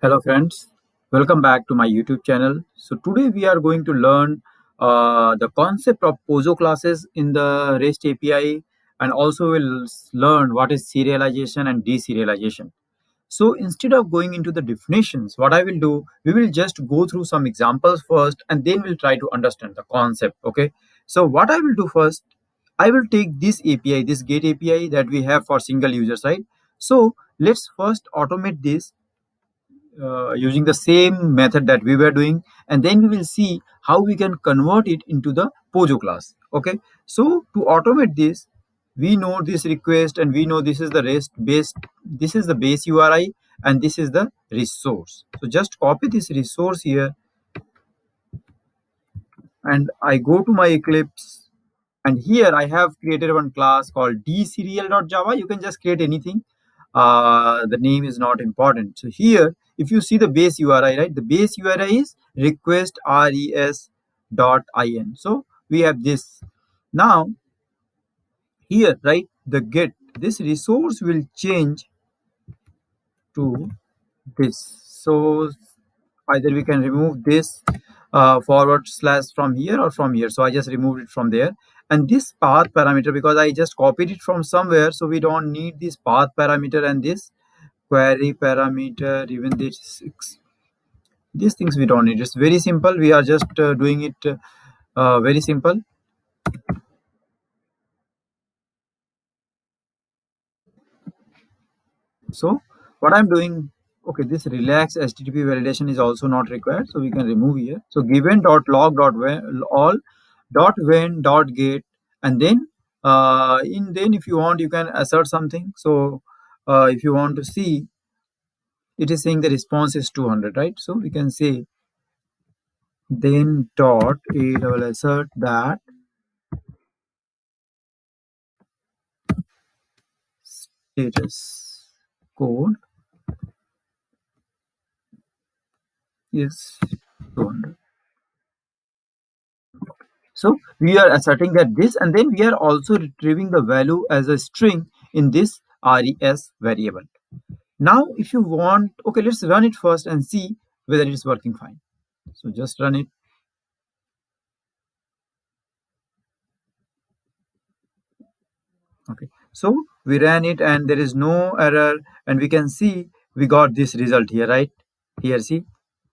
Hello friends, welcome back to my YouTube channel. So today we are going to learn the concept of POSO classes in the REST API, and also we'll learn what is serialization and deserialization. So instead of going into the definitions, what I will do, we will just go through some examples first and then we'll try to understand the concept. Okay. So what I will do first, I will take this API, this GET API that we have for single users, right? So let's first automate this using the same method that we were doing, and then we will see how we can convert it into the POJO class. Okay, so to automate this, we know this request and we know this is the rest base, this is the base URI, and this is the resource. So just copy this resource here, and I go to my Eclipse, and here I have created one class called dserial.java. You can just create anything. The name is not important. So here, if you see the base URI, right, the base URI is request res.in. So we have this. Now here, right, the get, this resource will change to this. So either we can remove this forward slash from here or from here. So I just removed it from there. And this path parameter, because I just copied it from somewhere, so we don't need this path parameter and this query parameter, even this, these things we don't need. It's very simple. We are just doing it very simple. So what I'm doing, okay, this relax HTTP validation is also not required, so we can remove here. So given dot log dot when all dot when dot get, and then in then if you want you can assert something. So if you want to see, it is saying the response is 200, right? So we can say then dot a double assert that status code is 200. So we are asserting that this, and then we are also retrieving the value as a string in this res variable. Now, if you want, okay, let's run it first and see whether it is working fine. So just run it. Okay. So we ran it and there is no error, and we can see we got this result here, right? Here, see,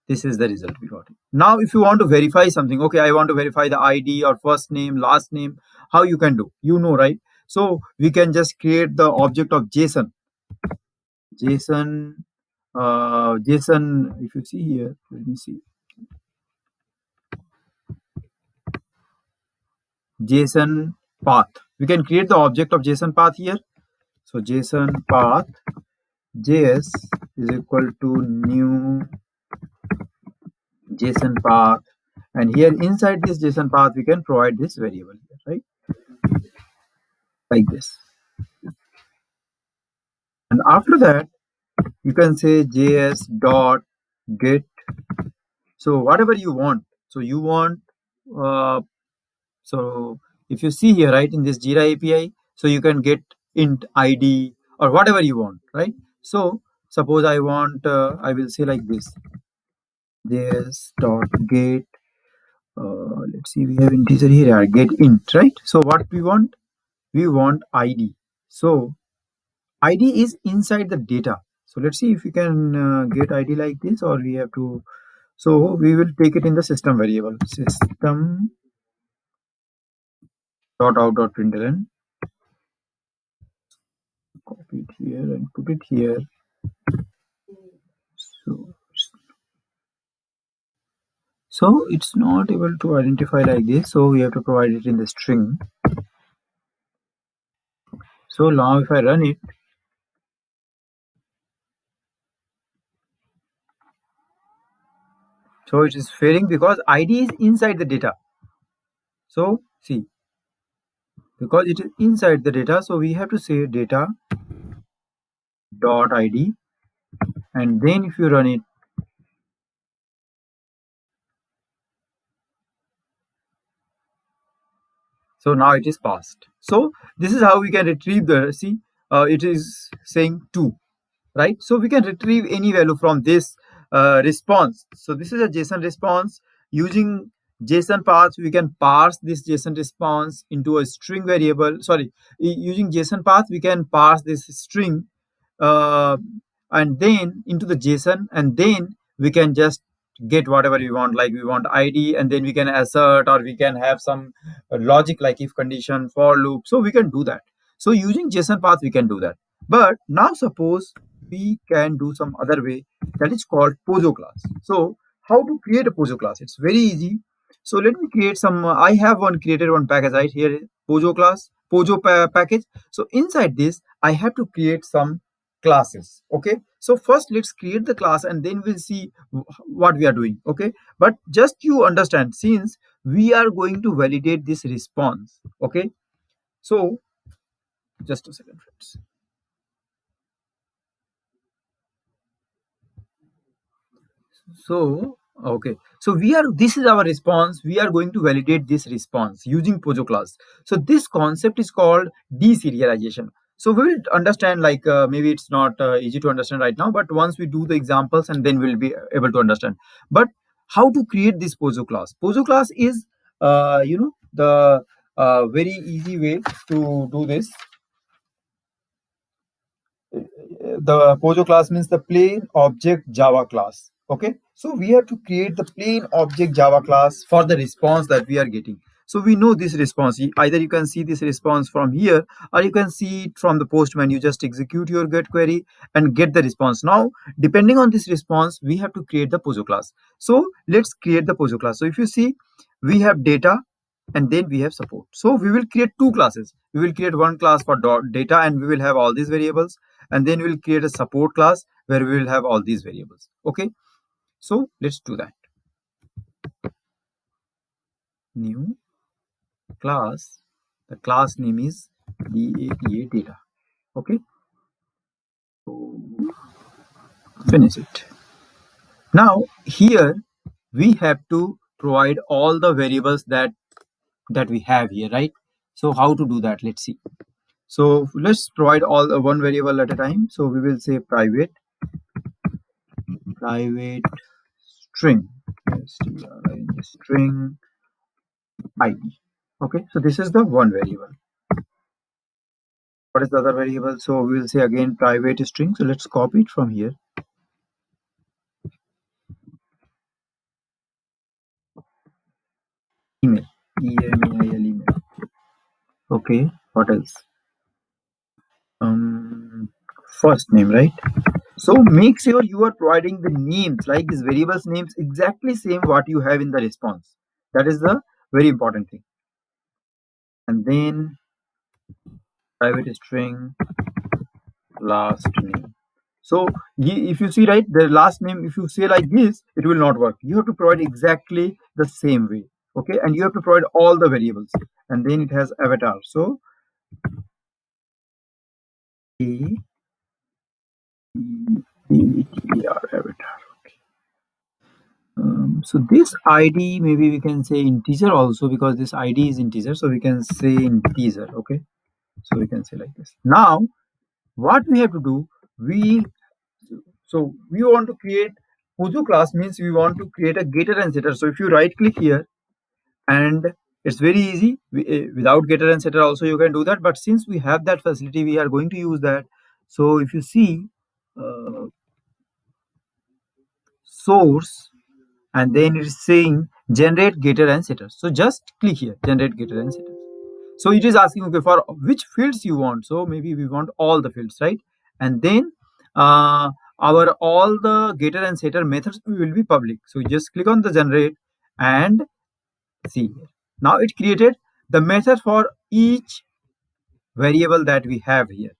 this is the result we got. Now, if you want to verify something, okay, I want to verify the ID or first name, last name, how you can do, you know, right? So we can just create the object of JSON. JSON, if you see here, let me see. JSON path. We can create the object of JSON path here. So JSON path JS is equal to new JSON path, and here inside this JSON path we can provide this variable here, right? Like this. And after that, you can say JS dot get. So whatever you want. So you want. So if you see here, right, in this Jira API, so you can get int ID or whatever you want, right? So suppose I want, I will say like this, JS dot get. Let's see, we have integer here, get int, right? So what we want? We want ID. So ID is inside the data. So let's see if we can get ID like this, or we have to. So we will take it in the system variable, system dot out dot println. Copy it here and put it here. So, so it's not able to identify like this. So we have to provide it in the string. So now if I run it, so it is failing because ID is inside the data. So see, because it is inside the data, so we have to say data dot ID, and then if you run it, so now it is passed. So this is how we can retrieve the, see, it is saying 2, right? So we can retrieve any value from this response. So this is a JSON response. Using JSON path, we can parse this JSON response into a string variable. Sorry, using JSON path, we can parse this string uh, and then into the JSON, and then we can just get whatever we want. Like we want ID, and then we can assert, or we can have some logic like if condition, for loop. So we can do that. So using JSON path, we can do that. But now suppose we can do some other way, that is called Pojo class. So how to create a Pojo class? It's very easy. So let me create some. I have created one package right here, Pojo class, package. So inside this, I have to create some classes. Okay. So first, let's create the class, and then we'll see what we are doing. Okay. But just you understand, since we are going to validate this response. Okay. So just a second, friends. So, okay. So this is our response. We are going to validate this response using Pojo class. So this concept is called deserialization. So we will understand, like maybe it's not easy to understand right now, but once we do the examples, and then we'll be able to understand. But how to create this Pojo class? Pojo class is, the very easy way to do this. The Pojo class means the plain object Java class. Okay, so we have to create the plain object Java class for the response that we are getting. So we know this response. Either you can see this response from here, or you can see it from the postman. You just execute your get query and get the response. Now, depending on this response, we have to create the Pojo class. So let's create the Pojo class. So if you see, we have data, and then we have support. So we will create two classes. We will create one class for data, and we will have all these variables, and then we'll create a support class where we will have all these variables. Okay, so let's do that. New class. The class name is data. Okay, so finish it. Now here we have to provide all the variables that we have here, right? So how to do that? Let's see. So let's provide all one variable at a time. So we will say private string, string ID. Okay, so this is the one variable. What is the other variable? So we will say again private string. So let's copy it from here. Email, email. Okay, what else? First name, right? So make sure you are providing the names, like this variables names, exactly same what you have in the response. That is the very important thing. And then private string last name. So if you see, right, the last name, if you say like this, it will not work. You have to provide exactly the same way. Okay, and you have to provide all the variables, and then it has avatar. So avatar. So this ID, maybe we can say integer also, because this ID is integer, so we can say integer. Okay, so we can say like this. Now what we have to do, we want to create Pojo class, means we want to create a getter and setter. So if you right click here, and it's very easy, without getter and setter also you can do that, but since we have that facility, we are going to use that. So if you see, source, and then it is saying generate getter and setter. So just click here, generate getter and setter. So it is asking, okay, for which fields you want. So maybe we want all the fields, right? And then our all the getter and setter methods will be public. So you just click on the generate, and see here. Now it created the method for each variable that we have here.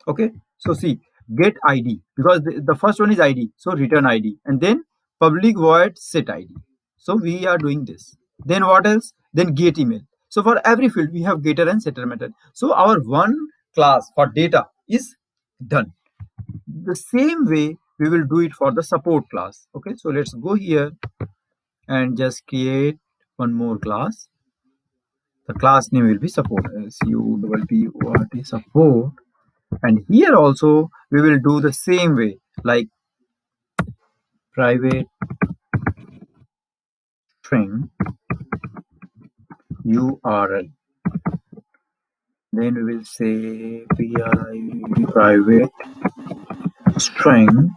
Okay, so see, get ID, because the first one is ID, so return ID, and then public void set ID. So we are doing this. Then what else? Then get email. So for every field we have getter and setter method. So our one class for data is done. The same way we will do it for the support class. Okay, so let's go here and just create one more class. The class name will be support, support. And here also we will do the same way, like private string URL. Then we will say private string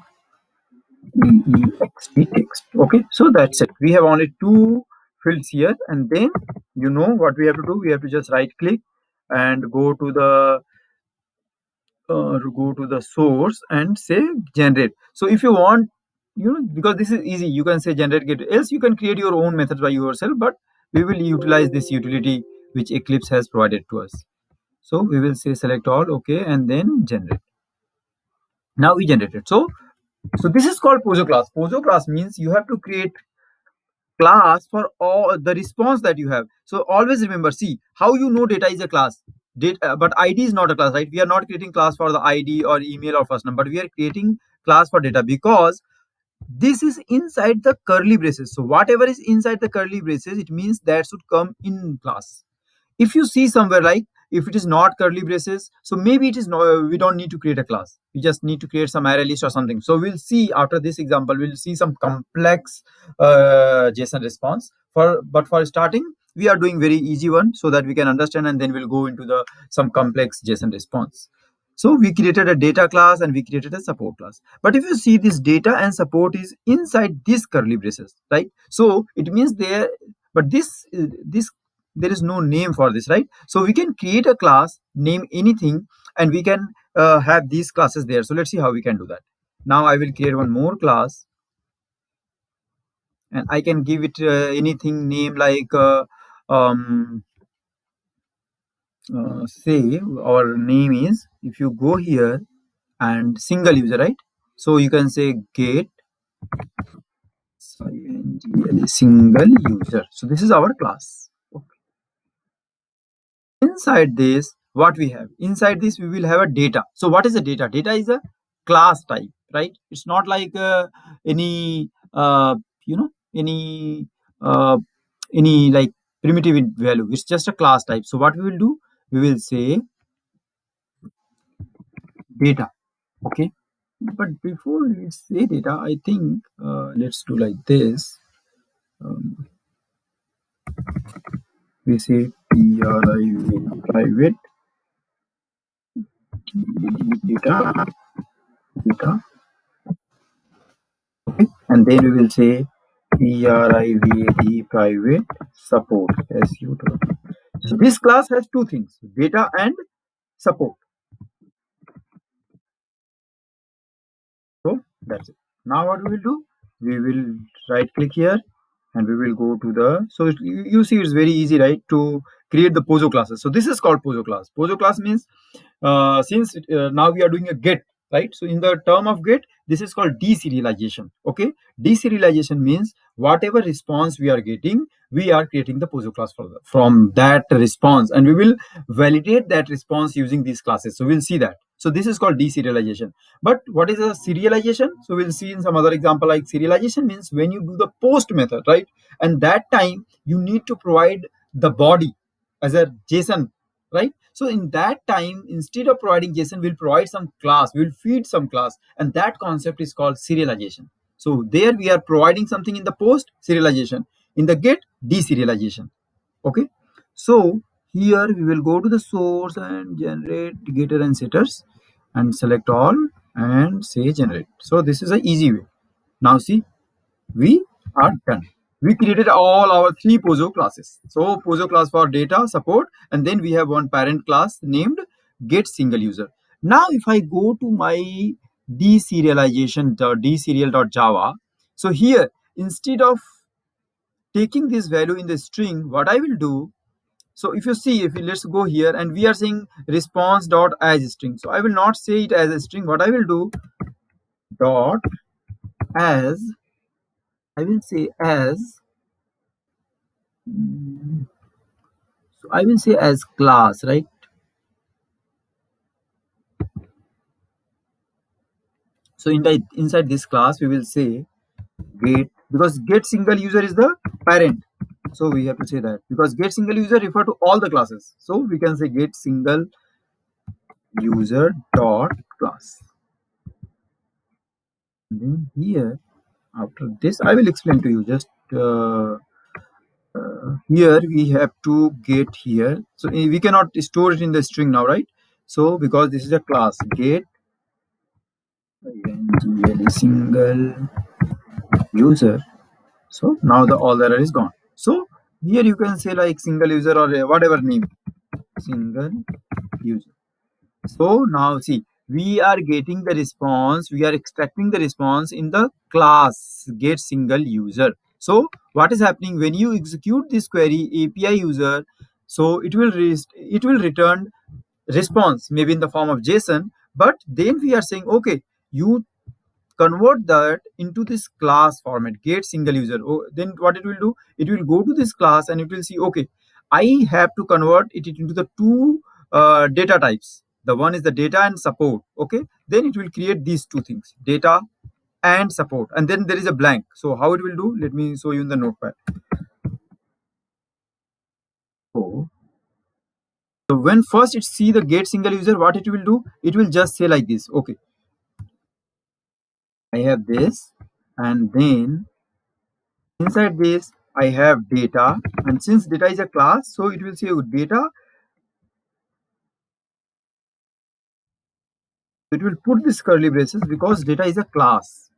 text. Okay, so that's it. We have only two fields here, and then you know what we have to do. We have to just right click and go to the source and say generate. So if you want, because this is easy, you can say generate get, else you can create your own methods by yourself, but we will utilize this utility which Eclipse has provided to us. So we will say select all, okay, and then generate. Now we generated. So this is called poso class. Poso class means you have to create class for all the response that you have. So always remember, see how you know data is a class. Data, but ID is not a class, right? We are not creating class for the ID or email or first name, but we are creating class for data because this is inside the curly braces. So whatever is inside the curly braces, it means that should come in class. If you see somewhere like if it is not curly braces, so maybe it is no, we don't need to create a class, we just need to create some array list or something. So we'll see after this example, we'll see some complex JSON response but for starting we are doing very easy one so that we can understand, and then we'll go into the some complex JSON response. So we created a data class and we created a support class, but if you see this data and support is inside this curly braces, right? So it means there, but this there is no name for this, right? So we can create a class, name anything, and we can have these classes there. So let's see how we can do that. Now I will create one more class and I can give it anything name like um, say our name is, if you go here and single user, right? So you can say get single user. So this is our class. Inside this, what we have inside this, we will have a data. So what is a data? Data is a class type, right? It's not like any you know any uh, any like primitive value. It's just a class type. So what we will do, we will say data. Okay, but before we say data, I think let's do like this. um, we say private data, and then we will say private support SU. So this class has two things, data and support. So that's it. Now what we will do, we will right click here and we will go to the, so you see it's very easy, right, to create the poso classes. So this is called poso class. Poso class means since now we are doing a get, right? So in the term of get, this is called deserialization. Okay, deserialization means whatever response we are getting, we are creating the poso class from that response, and we will validate that response using these classes. So we'll see that. So this is called deserialization. But what is a serialization? So we'll see in some other example. Like serialization means when you do the post method, right? And that time you need to provide the body as a JSON, right? So in that time, instead of providing JSON, we'll provide some class, we'll feed some class, and that concept is called serialization. So there we are providing something in the post, serialization, in the get, deserialization. Okay, so here we will go to the source and generate getter and setters and select all and say generate. So this is an easy way. Now see, we are done. We created all our three poso classes. So poso class for data support, and then we have one parent class named get single user. Now if I go to my deserial.java, so here instead of taking this value in the string, what I will do, so if you see, if you, let's go here and we are saying response dot as string. So I will not say it as a string. What I will do, dot as, I will say as, so I will say as class, right? So in the inside this class, we will say get, because get single user is the parent. So we have to say that because get single user refer to all the classes. So we can say get single user dot class. And then here After this, I will explain to you. Just here we have to get here. So we cannot store it in the string now, right? So because this is a class, get a single user. So now the all error is gone. So here you can say like single user or whatever name, single user. So now see, we are getting the response, we are extracting the response in the class get single user. So what is happening when you execute this query API user? So it will return response maybe in the form of JSON, but then we are saying okay, you convert that into this class format get single user. Oh, then what it will do, it will go to this class and it will see okay, I have to convert it into the two data types. The one is the data and support. Okay, then it will create these two things, data and support, and then there is a blank. So how it will do, let me show you in the notepad. So when first it see the get single user, what it will do, it will just say like this, okay, I have this, and then inside this, I have data, and since data is a class, so it will say data. It will put this curly braces because data is a class.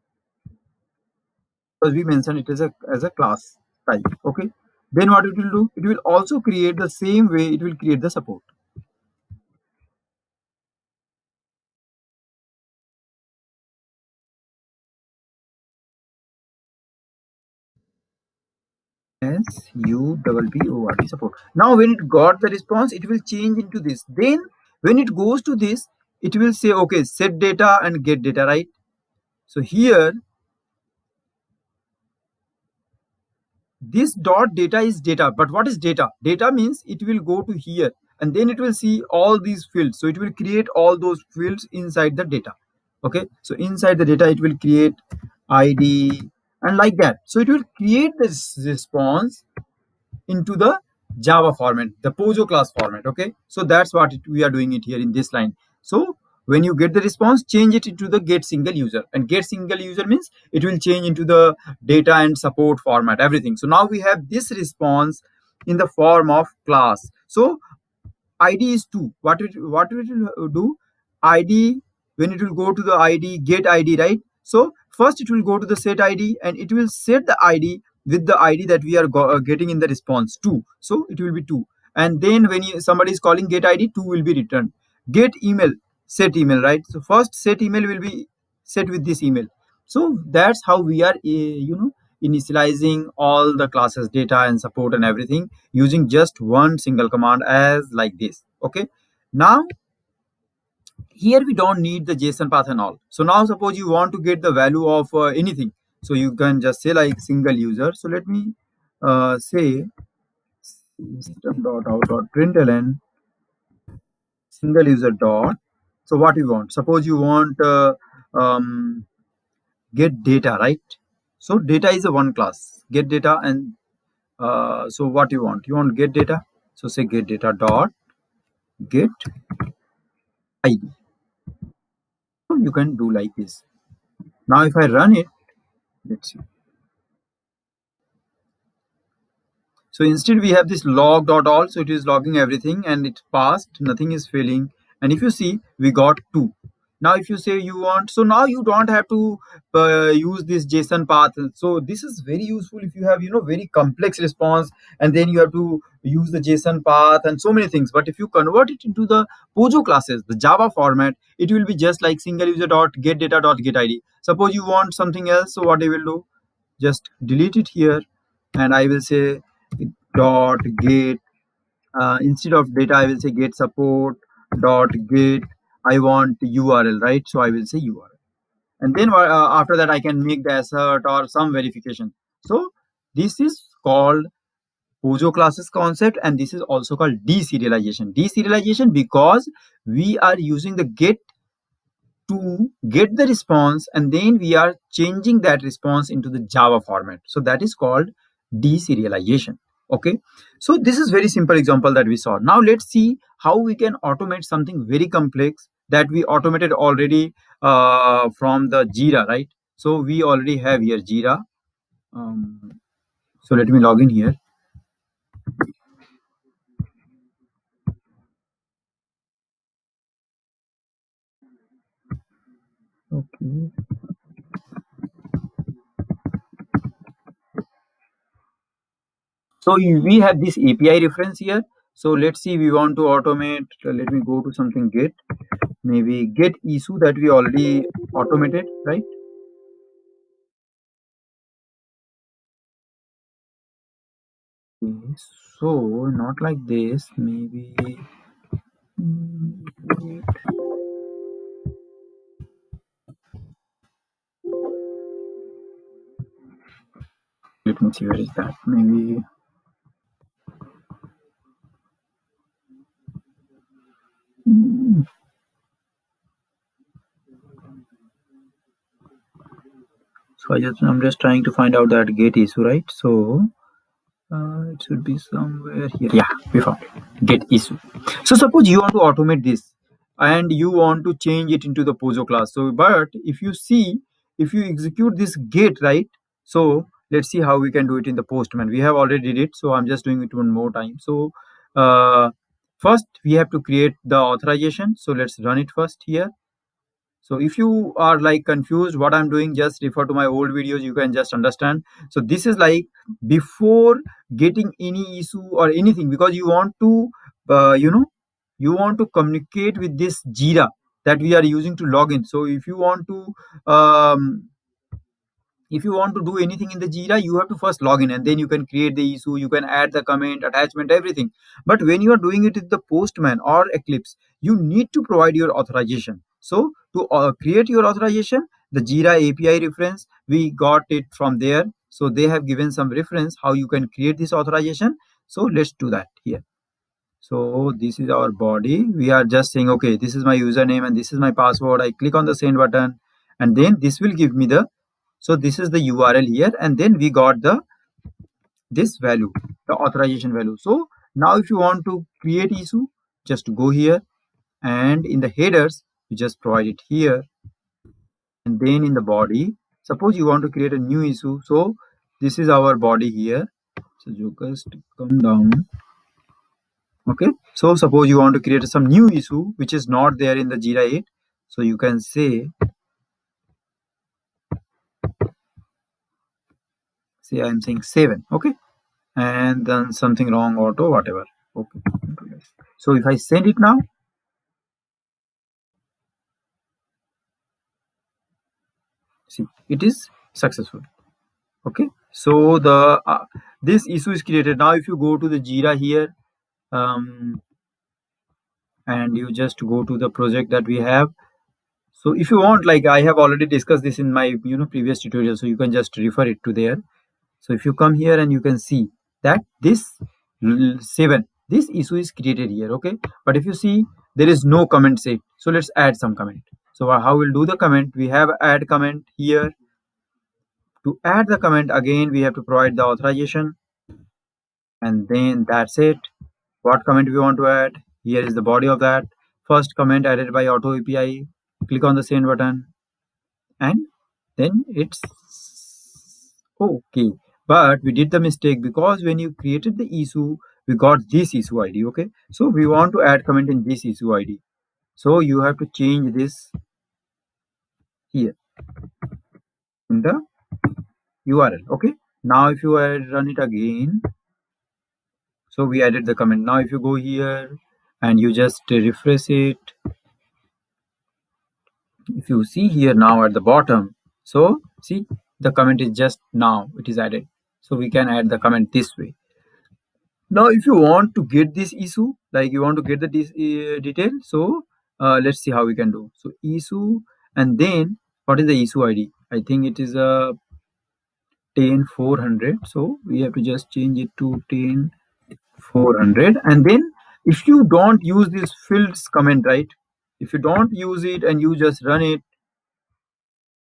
Because we mentioned it as a class type. Okay. Then what it will do? It will also create the same way. It will create the support. support. Support. Now when it got the response, it will change into this. Then when it goes to this, it will say okay, set data and get data, right? So here this dot data is data, but what is data? Data means it will go to here and then it will see all these fields, so it will create all those fields inside the data. Okay, so inside the data it will create id and like that, so it will create this response into the Java format, the Pojo class format. Okay, so that's what we are doing it here in this line. So when you get the response, change it into the get single user, and get single user means it will change into the data and support format, everything. So now we have this response in the form of class. So id is 2. What it will do, id, when it will go to the id get id, right? So first it will go to the set id and it will set the id with the id that we are getting in the response 2, so it will be 2. And then when somebody is calling get id, 2 will be returned. Get email, set email, right? So first set email will be set with this email. So that's how we are initializing all the classes data and support and everything using just one single command as like this. Okay, now here we don't need the JSON path and all. So now suppose you want to get the value of anything, so you can just say like single user. So let me say system.out.println single user dot. So what you want, suppose you want get data, right? So data is a one class, get data, and so what you want get data. So say get data dot get id. So you can do like this. Now if I run it, let's see. So instead we have this log dot all, so it is logging everything and it passed, nothing is failing. And if you see, we got 2. Now if you say you want, so now you don't have to use this JSON path. So this is very useful if you have very complex response and then you have to use the JSON path and so many things. But if you convert it into the Pojo classes, the Java format, it will be just like single user dot get data dot get id. Suppose you want something else, so what I will do, just delete it here and I will say dot get, instead of data I will say get support dot get, I want url, right? So I will say url, and then after that I can make the assert or some verification. So this is called Pojo classes concept, and this is also called deserialization. Deserialization because we are using the get to get the response and then we are changing that response into the Java format. So that is called deserialization. Okay, so this is very simple example that we saw. Now let's see how we can automate something very complex that we automated already from the Jira, right? So we already have here Jira. So let me log in here. Okay. So we have this API reference here. So let's see, we want to automate. Let me go to something Git. Maybe get issue that we already automated, right? Okay, so not like this. Maybe. mm, Let me see, where is that? Maybe. mm, So I'm just trying to find out that get issue, right? So it should be somewhere here. Yeah, we found it. Get issue. So suppose you want to automate this and you want to change it into the Pozo class. So, but if you see, if you execute this get, right? So let's see how we can do it in the Postman. We have already did it. So I'm just doing it one more time. So uh, first we have to create the authorization. So let's run it first here. So if you are like confused what I'm doing, just refer to my old videos, you can just understand. So this is like before getting any issue or anything, because you want to you want to communicate with this Jira that we are using to log in. So if you want to do anything in the Jira, you have to first log in and then you can create the issue, you can add the comment, attachment, everything. But when you are doing it with the Postman or Eclipse, you need to provide your authorization. So to create your authorization, the Jira API reference, we got it from there. So they have given some reference how you can create this authorization. So let's do that here. So this is our body. We are just saying, okay, this is my username and this is my password. I click on the send button and then this will give me the, so this is the URL here, and then we got the this value, the authorization value. So now if you want to create issue, just go here and in the headers, you just provide it here, and then in the body, suppose you want to create a new issue. So this is our body here. So you just come down. Okay. So suppose you want to create some new issue which is not there in the Jira 8. So you can say I'm saying 7. Okay. And then something wrong auto, whatever. Okay. So if I send it now, see, it is successful. Okay. So the this issue is created. Now if you go to the Jira here, and you just go to the project that we have. So if you want, like I have already discussed this in my previous tutorial, so you can just refer it to there. So if you come here and you can see that this 7, this issue is created here. Okay. But if you see, there is no comment set. So let's add some comment. So how we'll do the comment? We have add comment here. To add the comment, again we have to provide the authorization, and then that's it. What comment we want to add? Here is the body of that. First comment added by Auto API. Click on the send button, and then it's okay. But we did the mistake because when you created the issue, we got this issue ID. Okay, so we want to add comment in this issue ID. So you have to change this here in the URL. Okay, now if you run it again, so we added the comment. Now if you go here and you just refresh it, if you see here now at the bottom, so see, the comment is just now it is added. So we can add the comment this way. Now if you want to get this issue, like you want to get the detail, so let's see how we can do. So issue, and then what is the issue ID? I think it is a 10400. So we have to just change it to 10400, and then if you don't use this fields comment, right, if you don't use it and you just run it,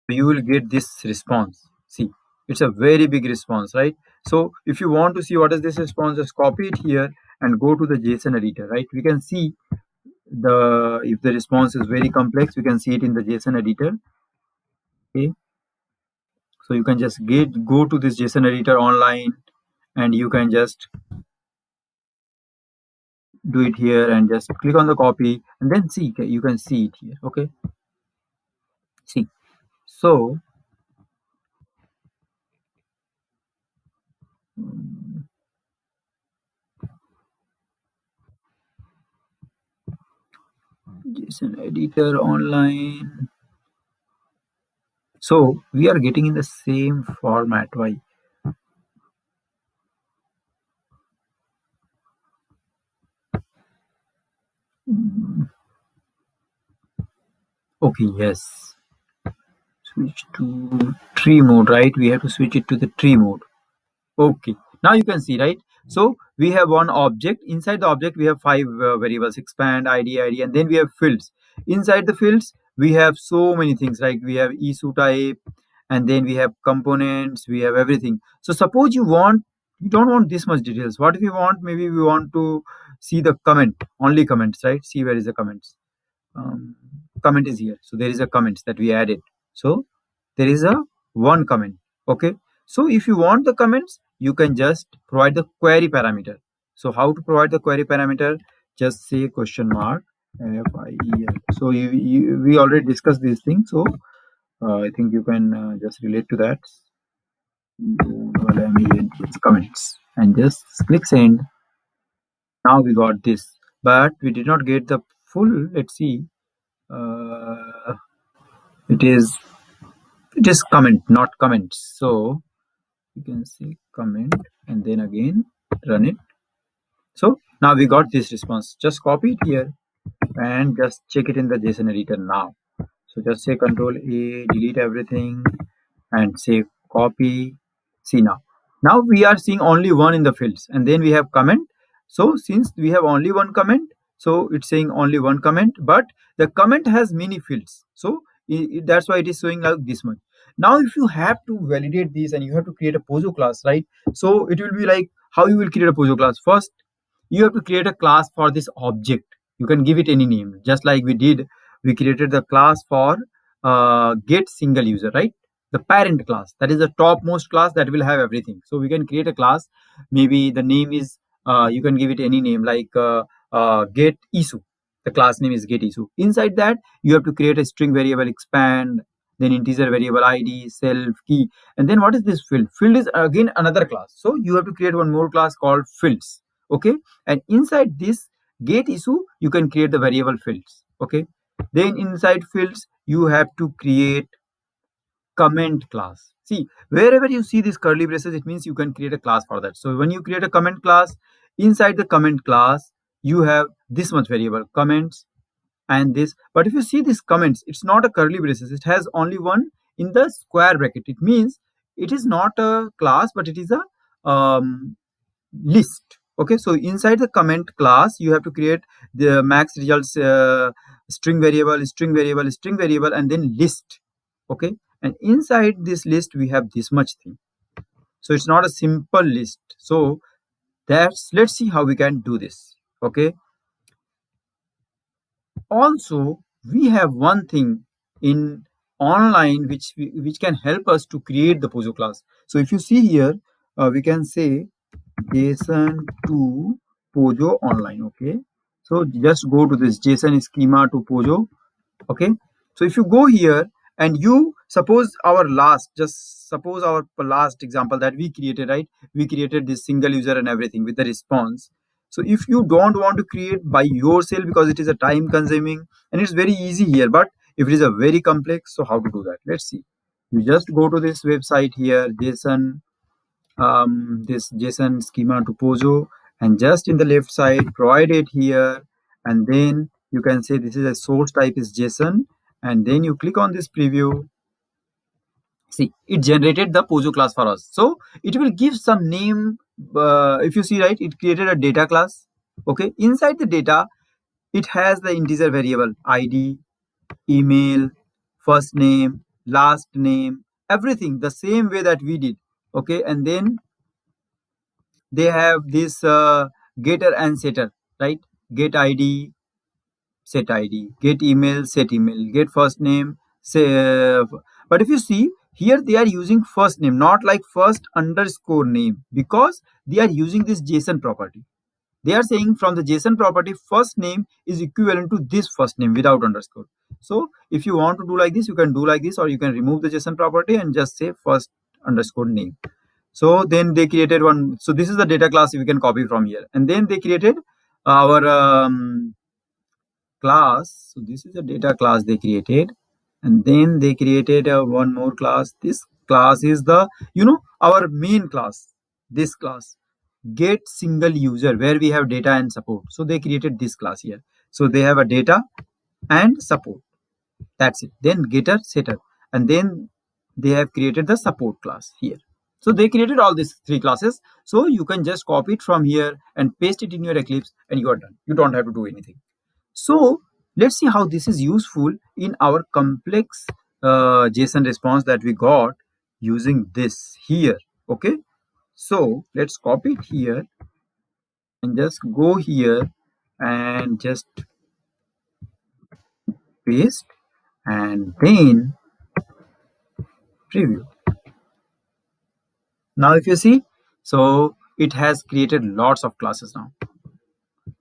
you will get this response. See, it's a very big response, right? So if you want to see what is this response, just copy it here and go to the JSON editor, right? We can see the, if the response is very complex, we can see it in the JSON editor. Okay, So you can just go to this JSON editor online, and you can just do it here and just click on the copy, and then see, you can see it here. Okay, see. So mm, JSON editor online. So we are getting in the same format. Why? Mm, okay, yes. Switch to tree mode, right? We have to switch it to the tree mode. Okay, now you can see, right? So we have one object. Inside the object, we have five variables: expand, ID, and then we have fields. Inside the fields, we have so many things, like we have issue type, and then we have components, we have everything. So suppose you don't want this much details. What if we want, maybe we want to see the comment, only comments, right? See, where is the comments? um, Comment is here, so there is a comments that we added. So there is a one comment. Okay, so if you want the comments, you can just provide the query parameter. So how to provide the query parameter? Just say question mark FIEL. So we already discussed these things, so I think you can just relate to that. Comments, and just click send. Now we got this, but we did not get the full. Let's see. uh, it is comment, not comments. So you can say comment and then again run it. So now we got this response. Just copy it here and just check it in the JSON editor now. So just say Control A, delete everything, and say copy. See now. Now we are seeing only one in the fields, and then we have comment. So since we have only one comment, so it's saying only one comment, but the comment has many fields. So that's why it is showing like this much. Now if you have to validate these and you have to create a Pozo class, right? So it will be like, how you will create a Pozo class. First, you have to create a class for this object. You can give it any name, just like we did. We created the class for get single user, right? The parent class, that is the topmost class that will have everything. So we can create a class. Maybe the name is, you can give it any name, like get issue. The class name is get issue. Inside that, you have to create a string variable expand, then integer variable id, self, key, and then what is this field? Field is again another class. So you have to create one more class called fields. Okay, and inside this get issue, you can create the variable fields. Okay, then inside fields, you have to create comment class. See, wherever you see these curly braces, it means you can create a class for that. So when you create a comment class, inside the comment class, you have this much variable comments and this. But if you see these comments, it's not a curly braces. It has only one in the square bracket. It means it is not a class, but it is a list. Okay, so inside the comment class, you have to create the max results string variable, string variable, string variable, and then list. Okay, and inside this list we have this much thing. So it's not a simple list. So that's, let's see how we can do this. Okay, also we have one thing in online which can help us to create the Pozo class. So if you see here, we can say JSON to Pozo online. Okay, so just go to this JSON schema to Pozo. Okay, so if you go here and you suppose our last, just suppose our last example that we created, right? We created this single user and everything with the response. So if you don't want to create by yourself because it is a time consuming, and it's very easy here, but if it is a very complex, so how to do that? Let's see. You just go to this website here, JSON, this JSON schema to Pozo, and just in the left side provide it here, and then you can say this is a source type is JSON, and then you click on this preview. See, it generated the Pozo class for us. So it will give some name. If you see, right, it created a data class. Okay, inside the data, it has the integer variable ID, email, first name, last name, everything the same way that we did. Okay, and then they have this getter and setter, right? Get id, set id, get email, set email, get first name, say. But if you see here they are using first name, not like first underscore name, because they are using this JSON property. They are saying from the JSON property, first name is equivalent to this first name without underscore. So if you want to do like this, you can do like this, or you can remove the JSON property and just say first underscore name. So then they created one. So this is the data class we can copy from here. And then they created our class. So this is a data class they created. And then they created one more class. This class is the, our main class. This class, get single user, where we have data and support. So they created this class here. So they have a data and support. That's it. Then getter, setter. And then they have created the support class here. So they created all these three classes. So you can just copy it from here and paste it in your Eclipse and you are done. You don't have to do anything. So let's see how this is useful in our complex JSON response that we got using this here. Okay. So let's copy it here and just go here and just paste and then preview. Now if you see, so it has created lots of classes now.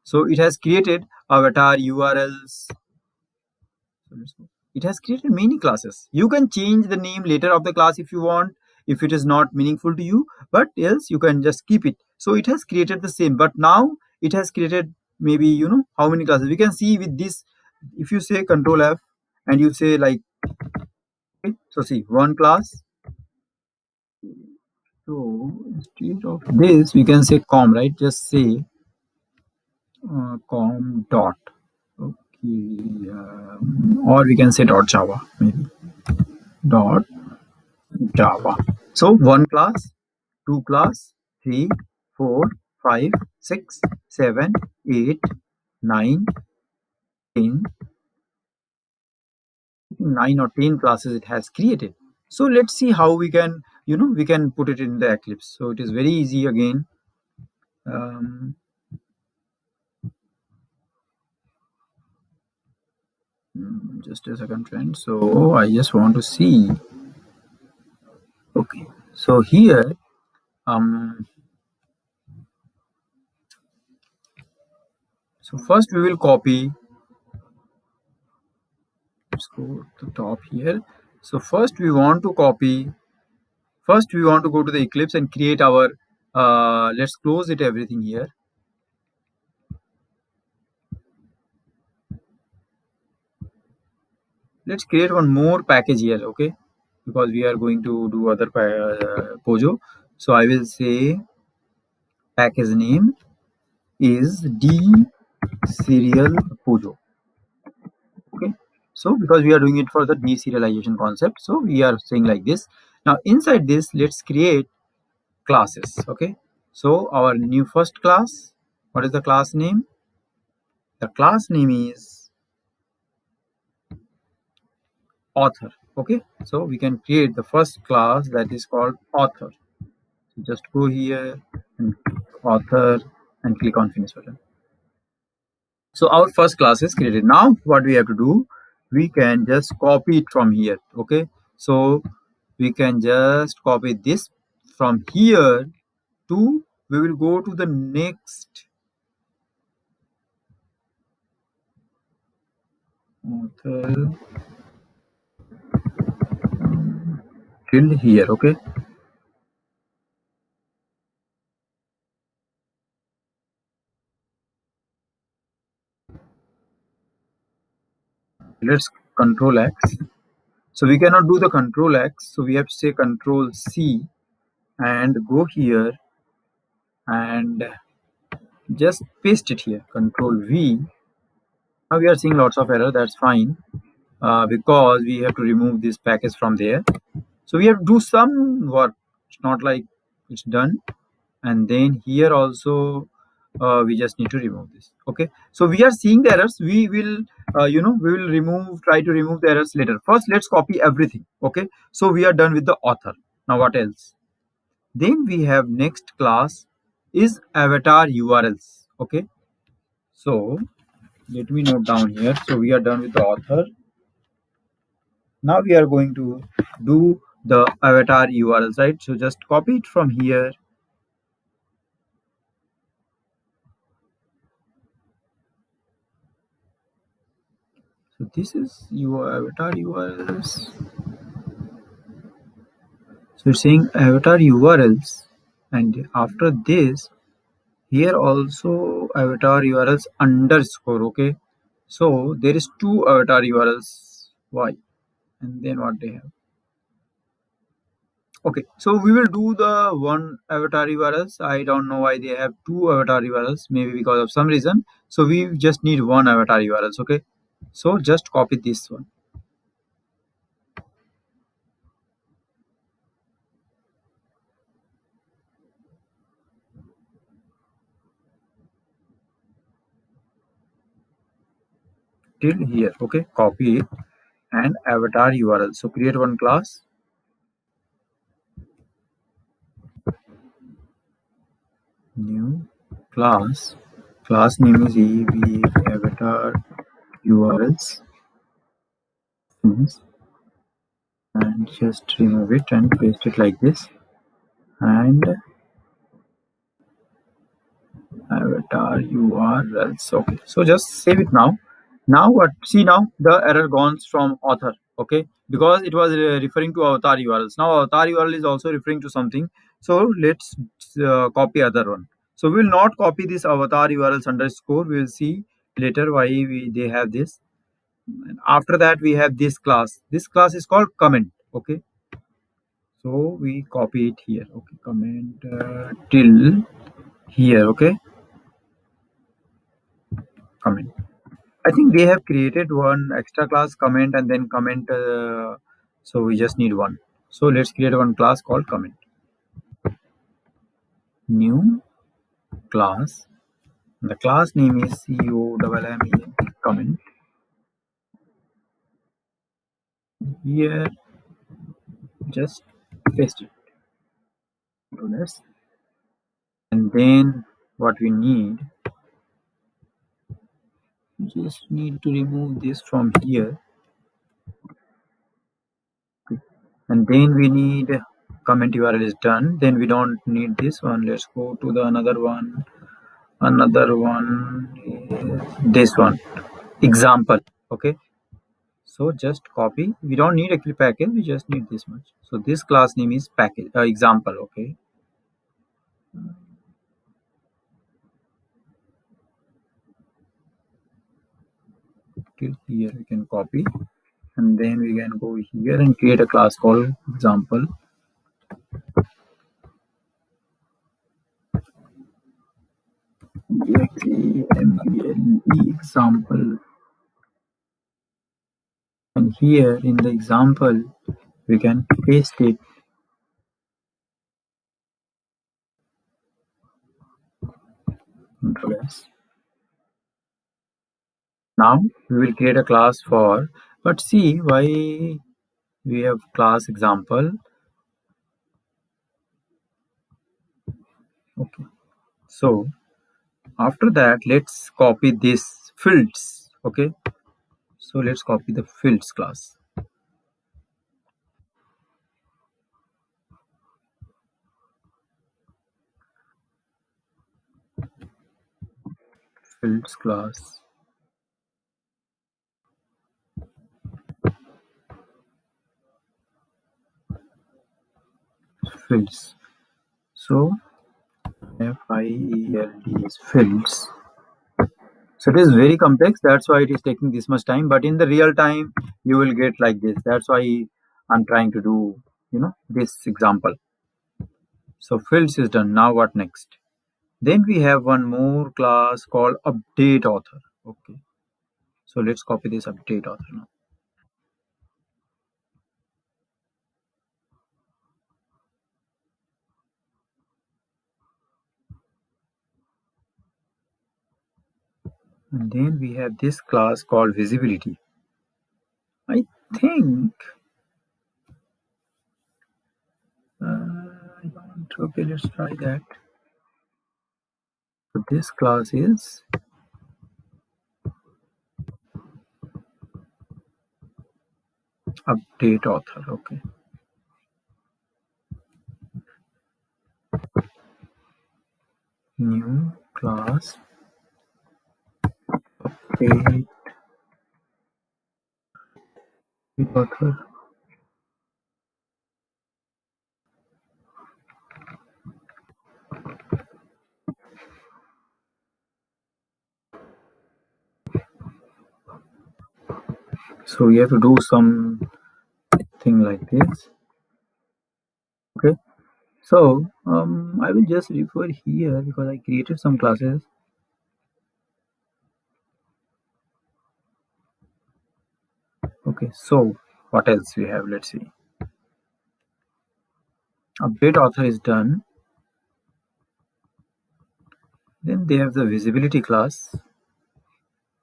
So it has created avatar, URLs. It has created many classes. You can change the name later of the class if you want, if it is not meaningful to you, but else you can just keep it. So it has created the same, but now it has created maybe, how many classes. We can see with this, if you say Control F and you say like, okay, so see one class. So instead of this, we can say com, right? Just say com dot. Okay, or we can say dot Java, maybe dot Java. So one class, two class, 3, 4, 5, 6, 7, 8, 9, 10, 9 or 10 classes it has created. So let's see how we can, we can put it in the Eclipse. So it is very easy again. Just a second, friend. So I just want to see. Okay. So here, so first we will copy. Let's go to the top here. So first we want to copy. First we want to go to the Eclipse and create our. Let's close it everything here. Let's create one more package here, okay? Because we are going to do other Pojo. So I will say package name is D serial Pojo. Okay. So because we are doing it for the deserialization concept, so we are saying like this. Now inside this, let's create classes. Okay. So our new first class, what is the class name? The class name is author. Okay. So we can create the first class that is called author. So just go here and author and click on finish button. So our first class is created. Now what we have to do, we can just copy it from here. Okay. So we can just copy this from here to, we will go to the next author till here. Okay. Let's Control X. So we cannot do the Control X. So we have to say Control C and go here and just paste it here. Control V. Now we are seeing lots of error. That's fine. Because we have to remove this package from there. So we have to do some work. It's not like it's done. And then here also we just need to remove this. Okay. So we are seeing the errors. We will, we will try to remove the errors later. First, let's copy everything. Okay. So we are done with the author. Now what else? Then we have next class is avatar URLs. Okay. So let me note down here. So we are done with the author. Now we are going to do the avatar URLs, right? So just copy it from here. So this is your avatar URLs. So it's saying avatar URLs, and after this, here also avatar URLs underscore. Okay, so there is two avatar URLs. Why? And then what they have. Okay, so we will do the one avatar URLs. I don't know why they have two avatar URLs. Maybe because of some reason. So we just need one avatar URLs. Okay, so just copy this one. Till here. Okay, copy it and avatar URL. So create one class. New class. Class name is EV avatar URLs. Yes. And just remove it and paste it like this. And avatar URLs. Okay, so just save it now. Now what? See, now the error goes from author. Okay, because it was referring to avatar URLs. Now avatar URL is also referring to something. So let's copy other one. So we will not copy this avatar URLs underscore. We will see later why they have this. And after that we have this class. This class is called comment. Okay, so we copy it here. Okay, comment till here. Okay, comment. I think they have created one extra class comment and then comment. So we just need one. So let's create one class called comment. New class. The class name is COMME comment. Here, just paste it. Do this. And then what we need, we just need to remove this from here. And then we need comment URL is done. Then we don't need this one. Let's go to the another one. Another one is this one, example. Okay, so just copy. We don't need a clip package, we just need this much. So this class name is package example. Okay, till here we can copy, and then we can go here and create a class called example. Example, and here in the example we can paste it. Now we will create a class for, but see why we have class example. Okay, so after that let's copy this fields. Okay, so let's copy the fields class. Fields class. Fields. So FIELD is fields. So it is very complex, that's why it is taking this much time, but in the real time you will get like this. That's why I'm trying to do, this example. So fields is done. Now what next? Then we have one more class called update author. Okay, so let's copy this update author now. And then we have this class called visibility. I think I don't. Okay, let's try that. So this class is update author. Okay, new class update with author. So we have to do something like this. Okay. So I will just refer here because I created some classes. Okay. So what else we have? Let's see. Update author is done. Then they have the visibility class.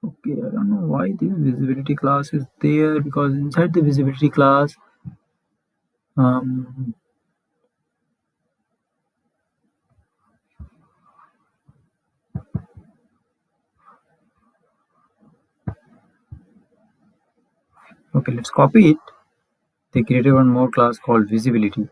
Okay, I don't know why the visibility class is there because inside the visibility class, um, okay, let's copy it. They created one more class called visibility.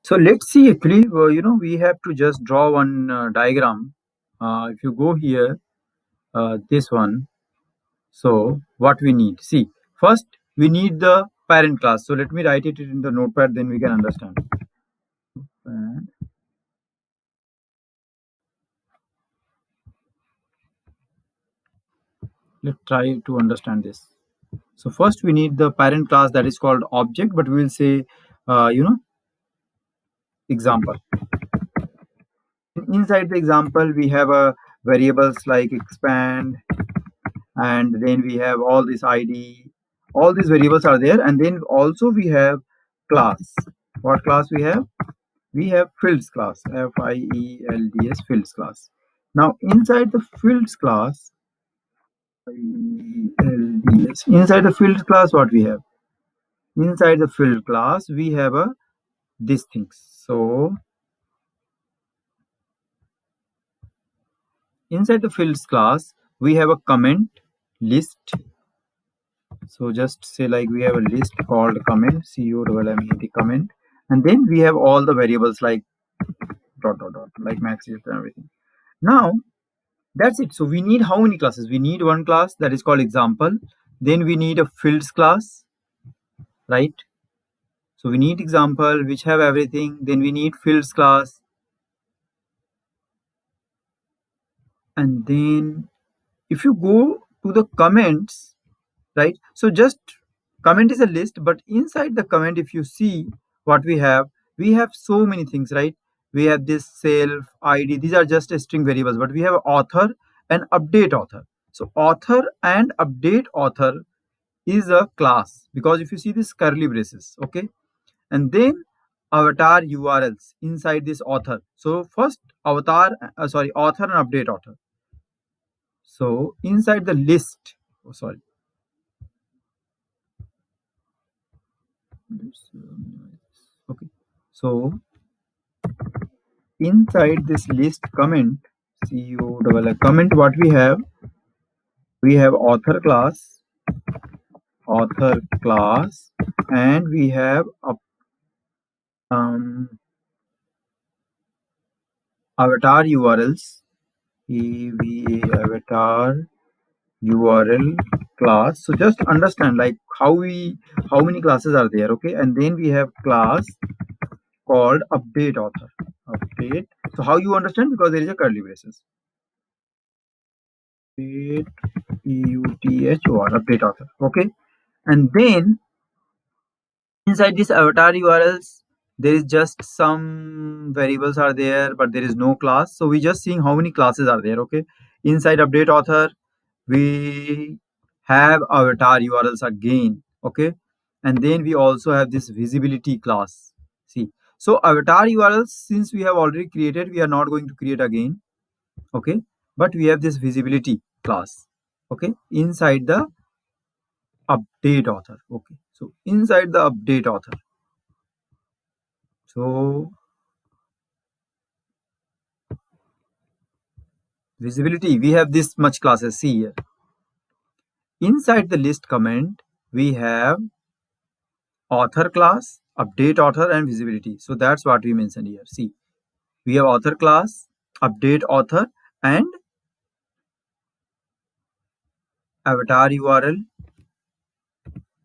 So let's see. Actually, we have to just draw one diagram. If you go here, this one. So what we need? See, first we need the parent class. So let me write it in the notepad. Then we can understand. And let's try to understand this. So first we need the parent class that is called object, but we will say, example. Inside the example, we have a variables like expand, and then we have all this ID. All these variables are there, and then also we have class. What class we have? We have fields class, fields fields class. Now inside the fields class, inside the fields class, what we have? Inside the field class, we have a these things. So inside the fields class, we have a comment list. So just say like we have a list called comment, the comment, and then we have all the variables like dot dot dot, like max and everything. Now that's it. So we need how many classes? We need one class that is called example. Then we need a fields class, right? So we need example which have everything. Then we need fields class, and then if you go to the comments, right? So just comment is a list, but inside the comment, if you see what we have so many things, right? We have this self ID. These are just string variables, but we have author and update author. So author and update author is a class because if you see this curly braces, okay, and then avatar URLs inside this author. So first author and update author. So inside the list, oh sorry, okay. So inside this list comment, comment, what we have author class, and we have um, avatar URLs, avatar URL class. So just understand like how many classes are there, okay? And then we have class called update author. Update. So how you understand? Because there is a curly braces. update update author. Okay, and then inside this avatar URLs, there is just some variables are there, but there is no class. So we just seeing how many classes are there. Okay, inside update author, we have avatar URLs again. Okay, and then we also have this visibility class. See, so avatar URLs, since we have already created, we are not going to create again. Okay, but we have this visibility class. Okay, inside the update author. Okay, so inside the update author, so visibility, we have this much classes. See here, inside the list comment, we have author class, update author, and visibility. So that's what we mentioned here. See, we have author class, update author, and avatar URL.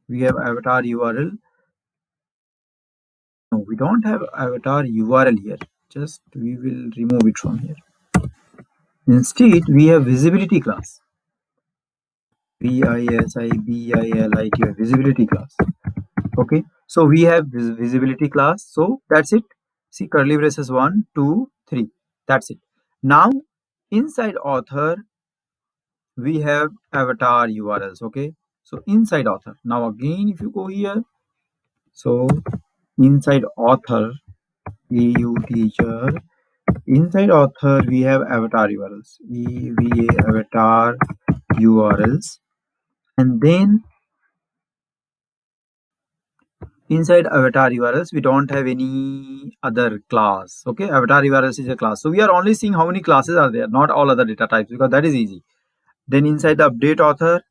We have avatar URL. No, we don't have avatar URL here. Just we will remove it from here. Instead, we have visibility class. visibility, visibility class. Okay, so we have visibility class. So that's it. See, curly braces 1, 2, 3. That's it. Now, inside author, we have avatar URLs. Okay, so inside author. Now again, if you go here, so inside author, EU teacher. Inside author, we have avatar URLs. EVA avatar URLs, and then inside avatar URLs, we don't have any other class. Okay, avatar URLs is a class. So we are only seeing how many classes are there, not all other data types, because that is easy. Then inside the update author,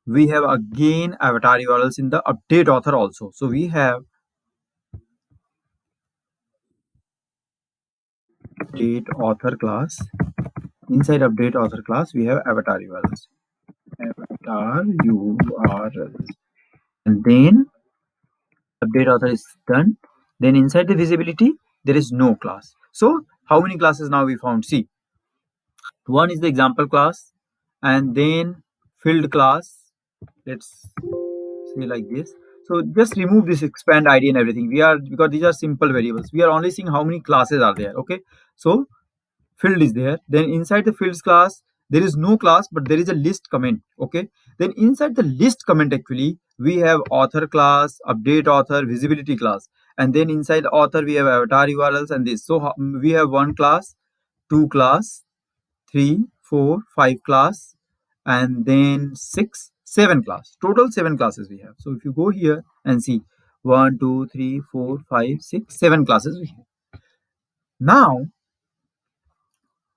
we have again avatar URLs in the update author also. So we have update author class. Inside update author class, we have avatar URLs. Avatar URLs. And then update author is done. Then inside the visibility, there is no class. So how many classes now we found? See, one is the example class, and then filled class. Let's say like this. So just remove this expand ID and everything. We are, because these are simple variables, we are only seeing how many classes are there. Okay, so field is there. Then inside the fields class, there is no class, but there is a list comment. Okay, then inside the list comment, actually we have author class, update author, visibility class, and then inside author we have avatar URLs and this. So we have one class, two class, 3, 4, 5 class, and then 6, 7 class. Total 7 classes we have. So if you go here and see 1, 2, 3, 4, 5, 6, 7 classes we have. Now,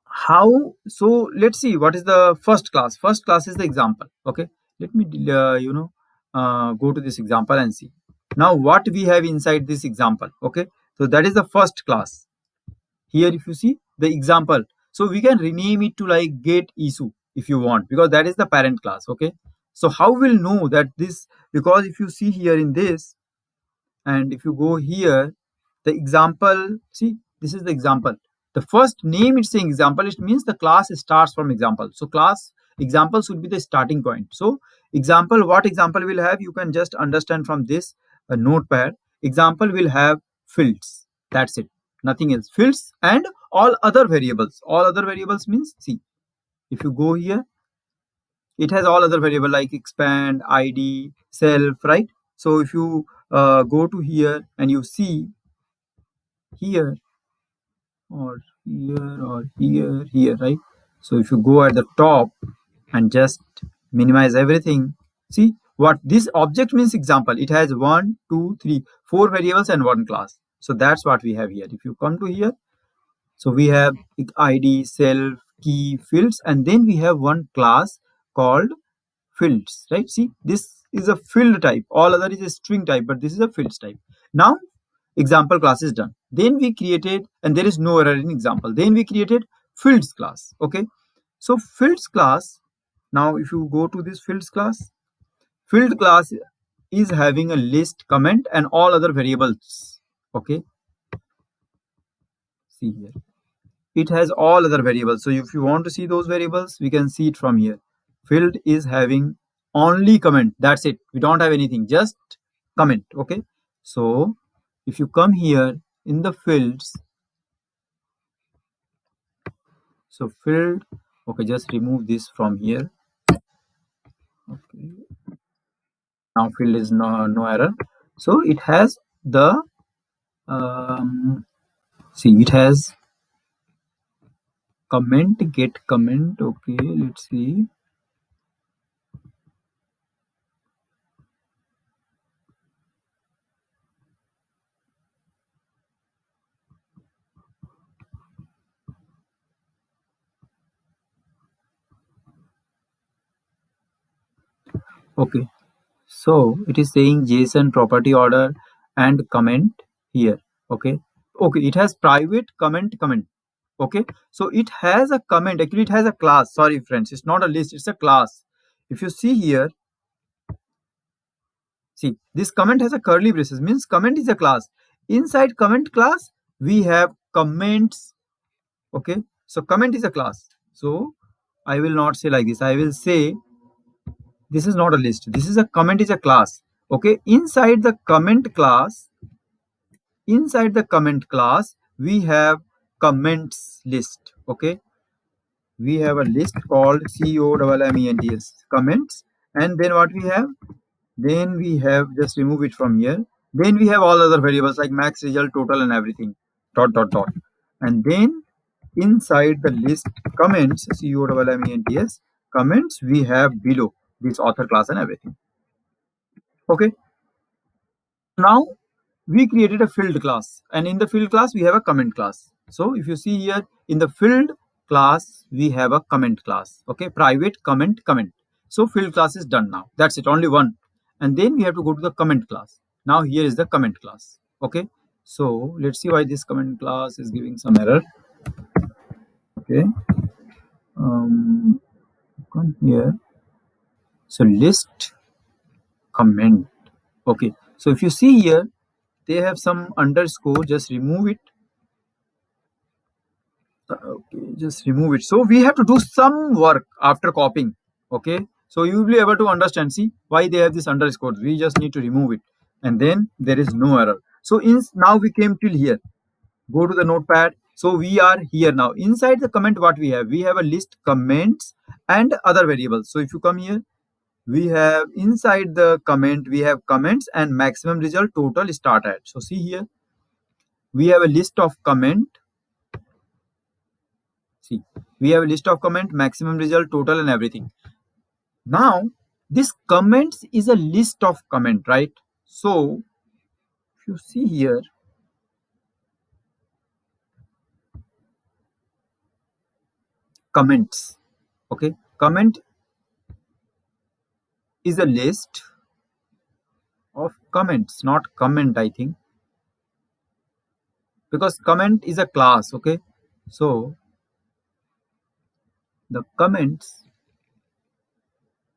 how? So let's see what is the first class. First class is the example. Okay, let me go to this example and see. Now what we have inside this example. Okay, so that is the first class. Here if you see the example, so we can rename it to like get issue if you want, because that is the parent class. Okay, so how we'll know that this, because if you see here in this, and if you go here, the example, see, this is the example. The first name it's saying example, it means the class starts from example. So class example should be the starting point. So example, what example will have, you can just understand from this notepad. Example will have fields, that's it, nothing else. Fields and all other variables. All other variables means, see, if you go here, it has all other variable like expand, id, self, right? So if you go to here and you see here or here, right? So if you go at the top and just minimize everything, see what this object means. Example, it has 1, 2, 3, 4 variables and one class. So that's what we have here. If you come to here, so we have id, self, key, fields, and then we have one class called fields, right? See, this is a field type, all other is a string type, but this is a fields type. Now example class is done. Then we created, and there is no error in example, then we created fields class. Okay, so fields class, now if you go to this fields class, field class is having a list, comment, and all other variables. Okay, see here, it has all other variables. So if you want to see those variables, we can see it from here. Field is having only comment. That's it. We don't have anything, just comment. Okay. So if you come here in the fields, so field, okay, just remove this from here. Okay. Now field is no error. So it has the see, it has comment, get comment. Okay, let's see. Okay, so it is saying JSON property order and comment here. Okay, okay, it has private comment. Okay, so it has a comment. Actually, it has a class. Sorry, friends, it's not a list, it's a class. If you see here, see, this comment has a curly braces, means comment is a class. Inside comment class, we have comments. Okay, so comment is a class. So I will not say like this. I will say this is not a list. This is a comment is a class. Okay, inside the comment class, we have comments list. Okay, we have a list called COMMENTS comments, and then what we have? Then we have, just remove it from here. Then we have all other variables like max, result, total, and everything. Dot dot dot. And then inside the list comments, COMMENTS comments, we have below this author class and everything. Okay. Now we created a field class, and in the field class we have a comment class. So if you see here in the field class we have a comment class. Okay, private comment. So field class is done now. That's it, only one. And then we have to go to the comment class. Now here is the comment class. Okay, so let's see why this comment class is giving some error. Okay, come here. So list comment. Okay, so if you see here, they have some underscore. Just remove it. Okay, just remove it. So we have to do some work after copying. Okay, so you will be able to understand, see why they have this underscore. We just need to remove it, and then there is no error. So now we came till here. Go to the notepad. So we are here now. Inside the comment, what we have a list comments and other variables. So if you come here, we have inside the comment, we have comments and maximum result, total, start at. So see here, we have a list of comment. See, we have a list of comment, maximum result, total, and everything. Now, this comments is a list of comment, right? So, if you see here, comments, okay? Comment is a list of comments, not comment, I think. Because comment is a class, okay? So, the comments,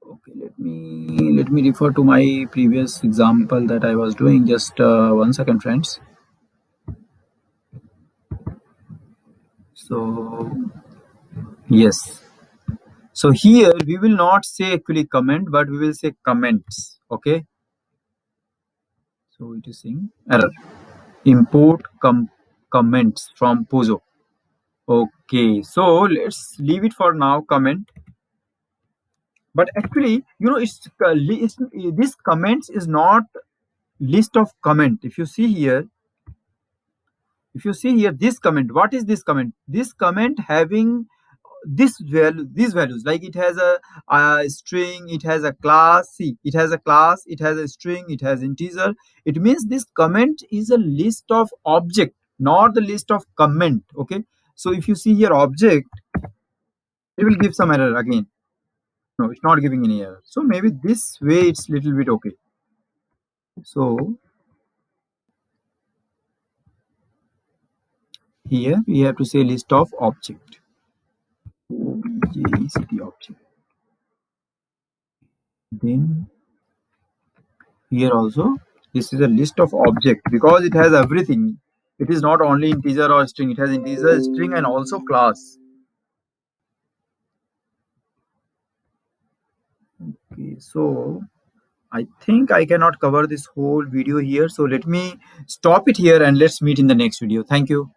okay, let me refer to my previous example that I was doing. Just 1 second, friends. So yes, so here we will not say actually comment, but we will say comments. Okay, so it is saying error, import comments from Pozo. Okay, so let's leave it for now, comment. But actually, this comments is not list of comment. If you see here, this comment, what is this comment? This comment having these values, like it has a string, it has a class. See, it has a class, it has a string, it has integer. It means this comment is a list of object, not the list of comment. Okay, so if you see here object, it will give some error again. No, it's not giving any error. So maybe this way it's little bit okay. So here we have to say list of object, JCT object. Then here also, this is a list of object because it has everything. It is not only integer or string, it has integer, string, and also class. Okay, so I think I cannot cover this whole video here. So let me stop it here and let's meet in the next video. Thank you.